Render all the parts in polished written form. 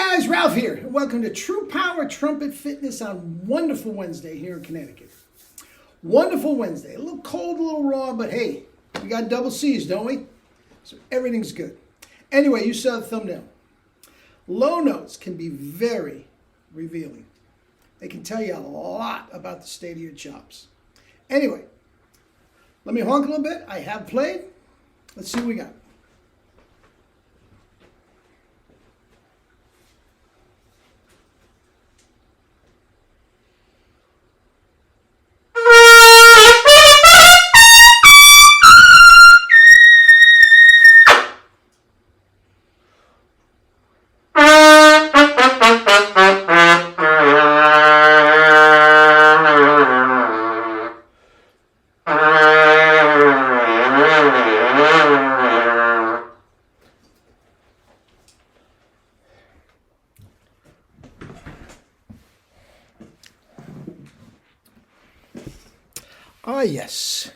guys, Ralph here, and welcome to True Power Trumpet Fitness on wonderful Wednesday here in Connecticut. Wonderful Wednesday. A little cold, a little raw, but hey, we got double C's, don't we? So everything's good. Anyway, you saw the thumbnail. Low notes can be very revealing. They can tell you a lot about the state of your chops. Anyway, let me honk a little bit. I have played. Let's see what we got. Ah, yes.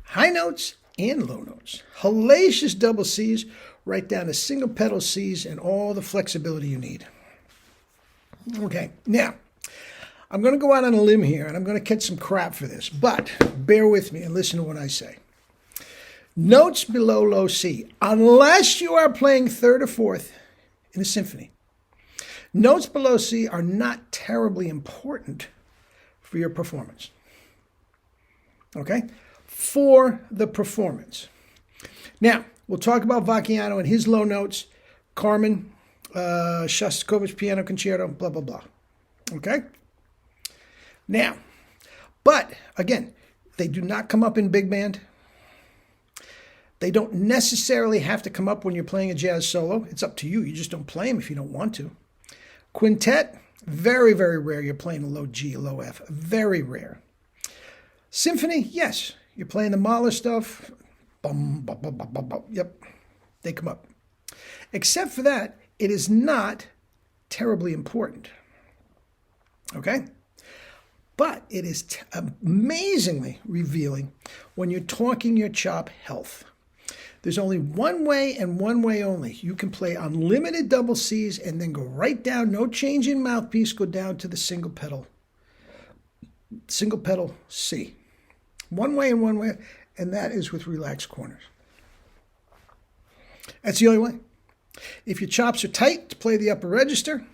High notes and low notes. Hellacious double C's, right down to single pedal C's and all the flexibility you need. Okay, now, I'm going to go out on a limb here, and I'm going to catch some crap for this, but bear with me and listen to what I say. Notes below low C, unless you are playing third or fourth in a symphony. Notes below C are not terribly important for your performance. Okay, for the performance. Now, we'll talk about Vacchiano and his low notes, Carmen, Shostakovich Piano Concerto, blah, blah, blah. Okay? Now, but, again, they do not come up in big band. They don't necessarily have to come up when you're playing a jazz solo. It's up to you. You just don't play them if you don't want to. Quintet, very, very rare you're playing a low G, a low F. Very rare. Symphony, yes. You're playing the Mahler stuff. Bum, bum, bum, bum, bum, bum. Yep, they come up. Except for that, it is not terribly important. Okay? But it is amazingly revealing when you're talking your chop health. There's only one way and one way only. You can play unlimited double C's and then go right down, no change in mouthpiece, go down to the single pedal C. One way and one way, and that is with relaxed corners. That's the only way. If your chops are tight to play the upper register,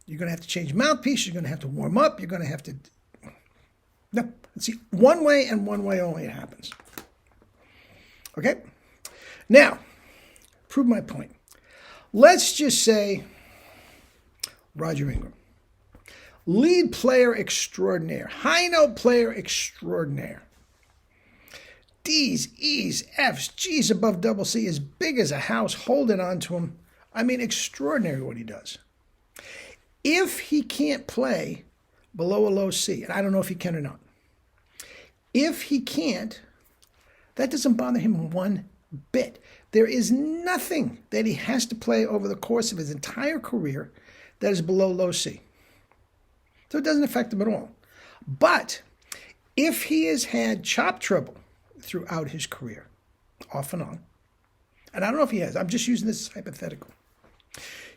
you're going to have to change mouthpiece, you're going to have to warm up, you're going to have to... No, it's one way and one way only it happens. Okay? Now, prove my point. Let's just say Roger Ingram. Lead player extraordinaire. High note player extraordinaire. D's, E's, F's, G's above double C, as big as a house, holding on to him. I mean, extraordinary what he does. If he can't play below a low C, and I don't know if he can or not. If he can't, that doesn't bother him one bit. There is nothing that he has to play over the course of his entire career that is below low C. So it doesn't affect him at all. But if he has had chop trouble throughout his career, off and on, and I don't know if he has, I'm just using this as hypothetical.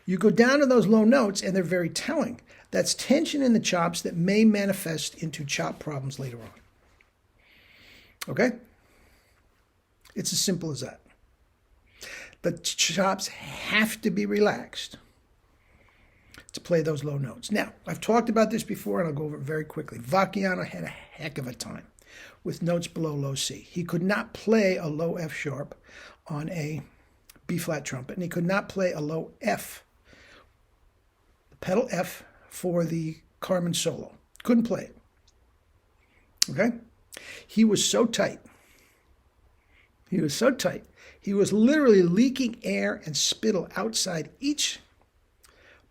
You go down to those low notes, and they're very telling. That's tension in the chops that may manifest into chop problems later on. Okay? It's as simple as that. The chops have to be relaxed to play those low notes. Now, I've talked about this before, and I'll go over it very quickly. Vacchiano had a heck of a time with notes below low C. He could not play a low F sharp on a B-flat trumpet, and he could not play a low F, the pedal F for the Carmen solo. Couldn't play it. Okay? He was so tight. He was so tight. He was literally leaking air and spittle outside each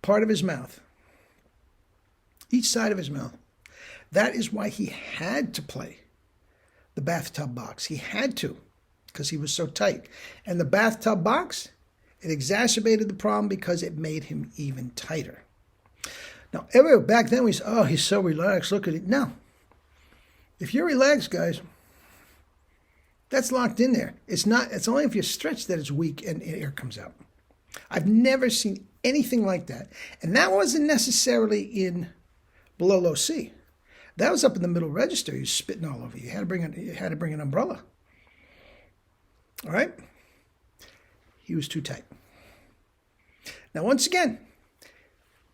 part of his mouth, each side of his mouth. That is why he had to play the bathtub box. He had to, because he was so tight. And the bathtub box, it exacerbated the problem because it made him even tighter. Now, back then we said, oh, he's so relaxed, look at it. No. If you're relaxed, guys, that's locked in there. It's only if you stretch that it's weak and air comes out. I've never seen anything like that. And that wasn't necessarily in below low C. That was up in the middle register. He was spitting all over you. You had to bring an umbrella. All right? He was too tight. Now, once again,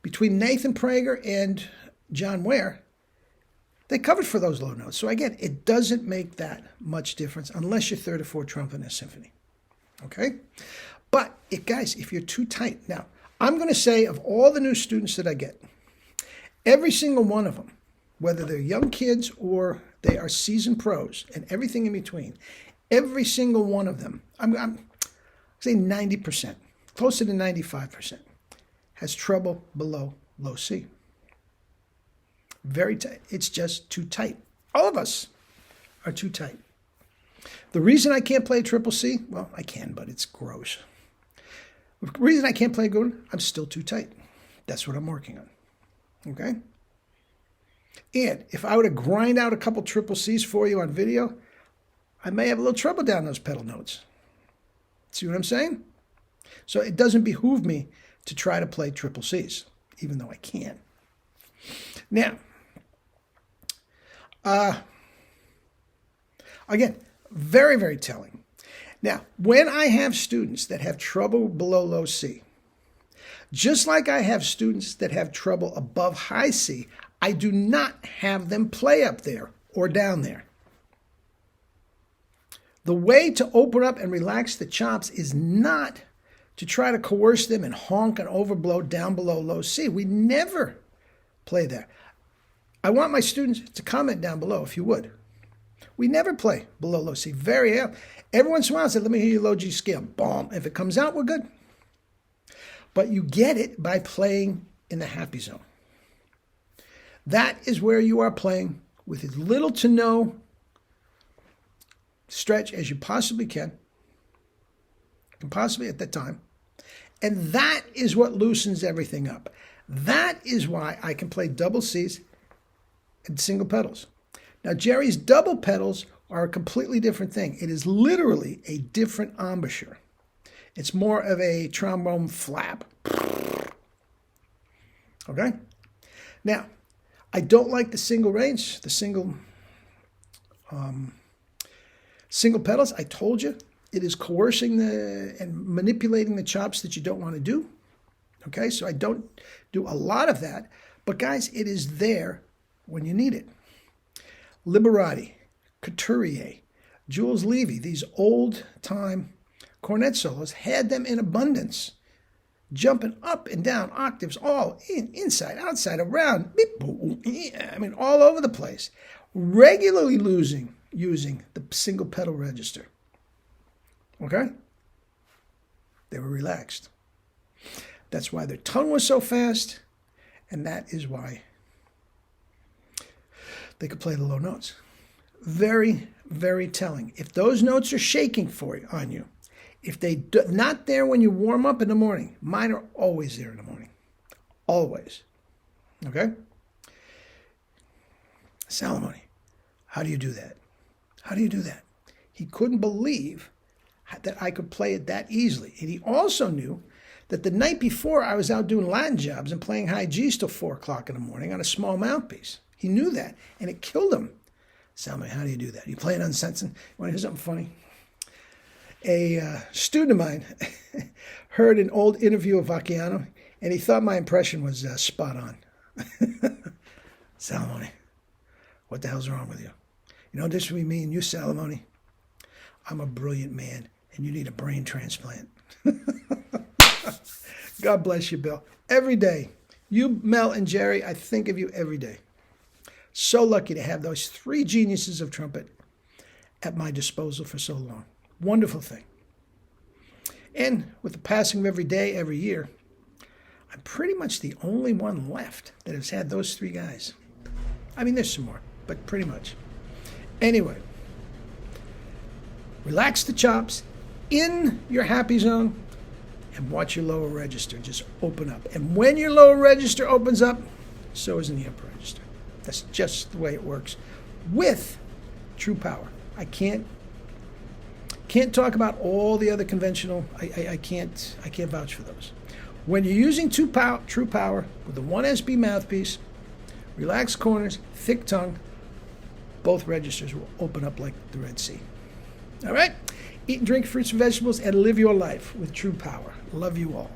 between Nathan Prager and John Ware, they covered for those low notes. So again, it doesn't make that much difference unless you're third or fourth trumpet in a symphony. Okay? But, guys, if you're too tight. Now, I'm going to say of all the new students that I get, every single one of them, whether they're young kids or they are seasoned pros and everything in between, every single one of them, I'm saying 90%, closer to 95%, has trouble below low C. Very tight. It's just too tight. All of us are too tight. The reason I can't play triple C, well, I can, but it's gross. The reason I can't play good, I'm still too tight. That's what I'm working on. Okay? And if I were to grind out a couple triple C's for you on video, I may have a little trouble down those pedal notes. See what I'm saying? So it doesn't behoove me to try to play triple C's, even though I can. Now, again, very, very telling. Now, when I have students that have trouble below low C, just like I have students that have trouble above high C, I do not have them play up there or down there. The way to open up and relax the chops is not to try to coerce them and honk and overblow down below low C. We never play there. I want my students to comment down below if you would. We never play below low C. Every once in a while I say, let me hear your low G scale. Boom. If it comes out, we're good. But you get it by playing in the happy zone. That is where you are playing with as little to no stretch as you possibly can possibly at that time. And that is what loosens everything up. That is why I can play double C's and single pedals. Now, Jerry's double pedals are a completely different thing. It is literally a different embouchure. It's more of a trombone flap. Okay? Now, I don't like the single range, the single pedals. I told you, it is coercing and manipulating the chops that you don't want to do. Okay, so I don't do a lot of that. But guys, it is there when you need it. Liberati, Couturier, Jules Levy, these old-time cornet solos had them in abundance, jumping up and down octaves, all inside, outside, around, I mean, all over the place, regularly using the single pedal register. Okay? They were relaxed. That's why their tongue was so fast, and that is why they could play the low notes. Very, very telling. If those notes are shaking on you, if they're not there when you warm up in the morning, mine are always there in the morning. Always. Okay? Salamone, how do you do that? How do you do that? He couldn't believe that I could play it that easily. And he also knew that the night before I was out doing Latin jobs and playing high G's till 4 o'clock in the morning on a small mouthpiece. He knew that, and it killed him. Salman, how do you do that? You play it on Sensen? You want to hear something funny? A student of mine heard an old interview of Vacchiano, and he thought my impression was spot on. Salamone, what the hell's wrong with you? You know, this between me and you, Salamone, I'm a brilliant man, and you need a brain transplant. God bless you, Bill. Every day. You, Mel, and Jerry, I think of you every day. So lucky to have those 3 geniuses of trumpet at my disposal for so long. Wonderful thing. And with the passing of every day, every year, I'm pretty much the only one left that has had those 3 guys. I mean, there's some more, but pretty much. Anyway, relax the chops in your happy zone and watch your lower register just open up. And when your lower register opens up, so is in the upper register. That's just the way it works with true power. I can't Can't talk about all the other conventional. I can't vouch for those. When you're using True Power with the 1SB mouthpiece, relaxed corners, thick tongue, both registers will open up like the Red Sea. All right? Eat and drink fruits and vegetables and live your life with True Power. Love you all.